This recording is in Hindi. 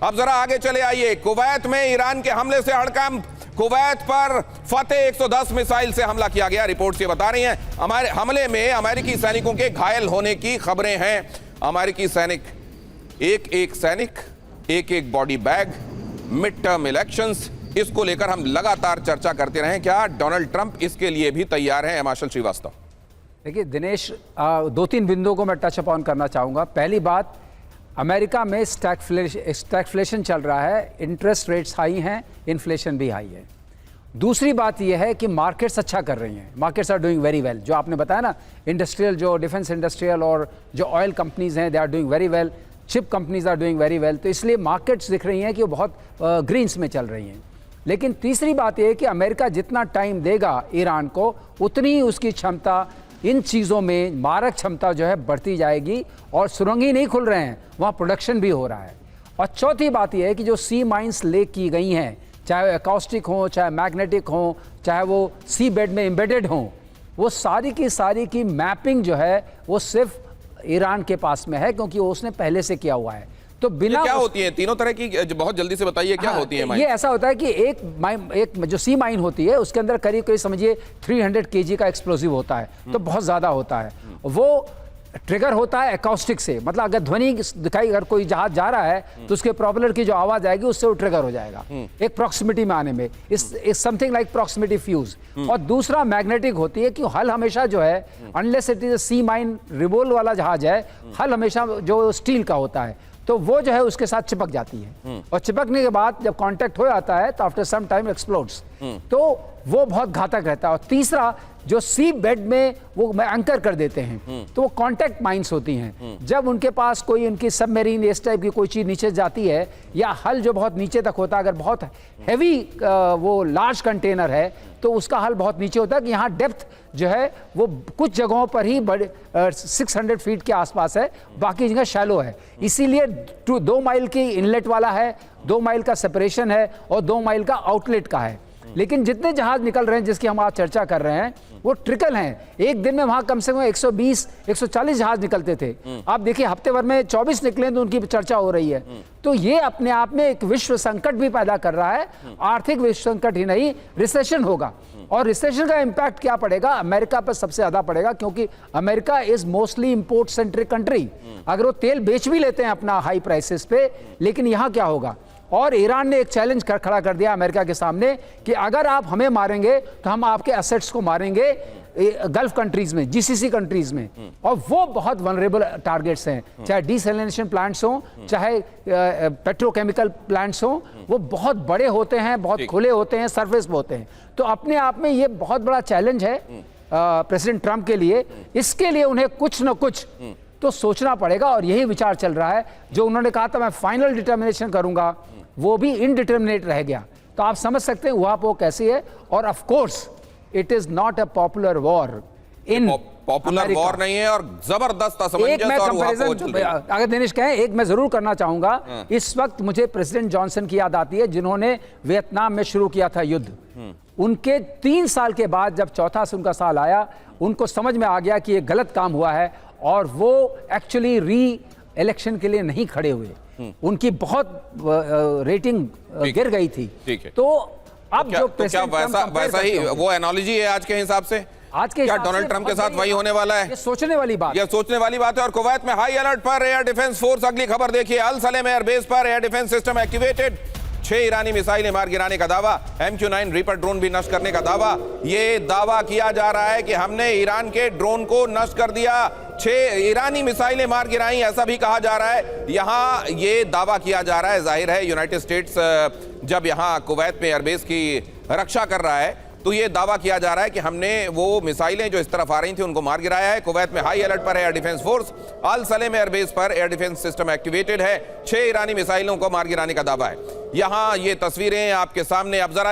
अब जरा आगे चले आइए। कुवैत में ईरान के हमले से हड़कंप, कुवैत पर फतेह 110 मिसाइल से हमला किया गया। रिपोर्ट्स ये बता रही हैं हमारे हमले में अमेरिकी सैनिकों के घायल होने की खबरें हैं। अमेरिकी सैनिक, एक एक body bag, mid term elections, इसको लेकर हम लगातार चर्चा करते रहे। क्या डोनाल्ड ट्रंप इसके लिए भी तैयार हैं? हिमाचल श्रीवास्तव। देखिए दिनेश, दो तीन बिंदुओं को मैं टच अपॉन करना चाहूँगा। पहली बात, अमेरिका में स्टैगफ्लेशन चल रहा है, इंटरेस्ट रेट्स हाई हैं, इन्फ्लेशन भी हाई है। दूसरी बात यह है कि मार्केट्स अच्छा कर रही हैं, markets are doing very well. जो आपने बताया ना, इंडस्ट्रियल, जो डिफेंस इंडस्ट्रियल और जो ऑयल कंपनीज हैं, they are doing very well, chip companies are doing very well. तो इसलिए मार्केट्स दिख रही हैं कि वो बहुत ग्रीन्स में चल रही हैं। लेकिन तीसरी बात यह है कि अमेरिका जितना टाइम देगा ईरान को, उतनी ही उसकी क्षमता इन चीज़ों में, मारक क्षमता जो है बढ़ती जाएगी। और सुरंग ही नहीं खुल रहे हैं, वहाँ प्रोडक्शन भी हो रहा है। और चौथी बात यह है कि जो सी माइंस ले की गई हैं, चाहे वो एकॉस्टिक हों, चाहे मैग्नेटिक हों, चाहे वो सी बेड में एम्बेडेड हों, वो सारी की मैपिंग जो है वो सिर्फ ईरान के पास में है, क्योंकि वो उसने पहले से किया हुआ है। तो बिना क्या होती है तीनों तरह की, बहुत जल्दी से बताइए क्या होती है? ये ऐसा होता है कि एक जो सी माइन होती है उसके अंदर करीब समझिए 300 kg का एक्सप्लोसिव होता है, तो बहुत ज्यादा होता है। वो ट्रिगर होता है एकॉस्टिक से, मतलब अगर ध्वनि दिखाई, अगर कोई जहाज जा रहा है तो उसके प्रोपेलर की जो आवाज आएगी उससे वो ट्रिगर हो जाएगा एक प्रॉक्सिमिटी में आने में, इस समथिंग लाइक प्रॉक्सिमिटी फ्यूज। और दूसरा मैग्नेटिक होती है कि हल हमेशा जो है, unless it is sea mine रिवोल वाला जहाज है, हल हमेशा जो स्टील का होता है, तो वो जो है उसके साथ चिपक जाती है। और चिपकने के बाद जब कांटेक्ट हो जाता है तो आफ्टर सम टाइम एक्सप्लोड्स, तो वो बहुत घातक रहता है। और तीसरा, जो सी बेड में वो एंकर कर देते हैं, तो वो कांटेक्ट माइंस होती हैं। जब उनके पास कोई उनकी सबमरीन इस टाइप की कोई चीज नीचे जाती है, या हल जो बहुत नीचे तक होता है, अगर बहुत हैवी वो लार्ज कंटेनर है तो उसका हल बहुत नीचे होता है, कि यहाँ डेप्थ जो है वो कुछ जगहों पर ही बड़े 600 फीट के आसपास है, बाकी जगह शैलो है। इसीलिए 2 माइल की इनलेट वाला है, 2 माइल का सेपरेशन है और 2 माइल का आउटलेट का है। लेकिन जितने जहाज निकल रहे हैं जिसकी हम आज चर्चा कर रहे हैं, वो ट्रिकल हैं। एक दिन में वहां कम से कम 120-140 जहाज निकलते थे। आप देखिए हफ्ते भर में 24 निकले तो उनकी चर्चा हो रही है। तो ये अपने आप में एक विश्व संकट भी पैदा कर रहा है। आर्थिक विश्व संकट ही नहीं, रिसेशन होगा। और रिसेशन का इंपैक्ट क्या पड़ेगा? अमेरिका पर सबसे ज्यादा पड़ेगा, क्योंकि America is mostly import centric country. अगर वो तेल बेच भी लेते हैं अपना हाई प्राइसेस पे, लेकिन यहाँ क्या होगा? और ईरान ने एक चैलेंज खड़ा कर दिया अमेरिका के सामने कि अगर आप हमें मारेंगे तो हम आपके एसेट्स को मारेंगे गल्फ कंट्रीज में, जीसीसी कंट्रीज में। और वो बहुत वनरेबल टारगेट्स हैं, चाहे डिसैलिनेशन प्लांट्स हों, चाहे पेट्रोकेमिकल प्लांट्स हों, वो बहुत बड़े होते हैं, बहुत खुले होते हैं, सरफेस पे होते हैं। तो अपने आप में ये बहुत बड़ा चैलेंज है प्रेसिडेंट ट्रंप के लिए। इसके लिए उन्हें कुछ न कुछ तो सोचना पड़ेगा, और यही विचार चल रहा है। जो उन्होंने कहा था मैं फाइनल डिटर्मिनेशन करूंगा, वो भी इनडिटर्मिनेट रह गया। तो आप समझ सकते हैं वहां पर वो कैसी है। और of course it is not a popular war in popular war नहीं है, और जबरदस्त असमंजस और कंपैरिजन अगर दिनेश कहें, एक मैं जरूर करना चाहूंगा। इस वक्त मुझे प्रेसिडेंट जॉनसन की याद आती है, जिन्होंने वियतनाम में शुरू किया था युद्ध। उनके 3 साल के बाद जब चौथा से उनका साल आया, उनको समझ में आ गया कि ये गलत काम हुआ है, और वो एक्चुअली री इलेक्शन के लिए नहीं खड़े हुए। उनकी बहुत रेटिंग गिर गई थी। तो अब जो क्या वैसा ही वो एनालॉजी है आज के हिसाब से? आज के क्या डोनाल्ड ट्रंप के साथ वही होने वाला है? ये सोचने वाली बात है। और कुवैत में हाई अलर्ट पर एयर डिफेंस फोर्स। अगली खबर देखिए, अल सलेम एयरबेस पर एयर डिफेंस सिस्टम एक्टिवेटेड। 6 ईरानी मिसाइलें मार गिराने का दावा, MQ-9 रीपर ड्रोन भी नष्ट करने का दावा। ये दावा किया जा रहा है कि हमने ईरान के ड्रोन को नष्ट कर दिया, 6 ईरानी मिसाइलें मार गिराई, ऐसा भी कहा जा रहा है। यहां ये दावा किया जा रहा है। जाहिर है यूनाइटेड स्टेट्स जब यहां कुवैत में एयरबेस की रक्षा कर रहा है, तो ये दावा किया जा रहा है कि हमने वो मिसाइलें जो इस तरफ आ रही थी उनको मार गिराया है। कुवैत में हाई अलर्ट पर एयर डिफेंस फोर्स। अल सलेम एयरबेस पर एयर डिफेंस सिस्टम एक्टिवेटेड है। 6 ईरानी मिसाइलों को मार गिराने का दावा है। यहां ये तस्वीरें आपके सामने। अब जरा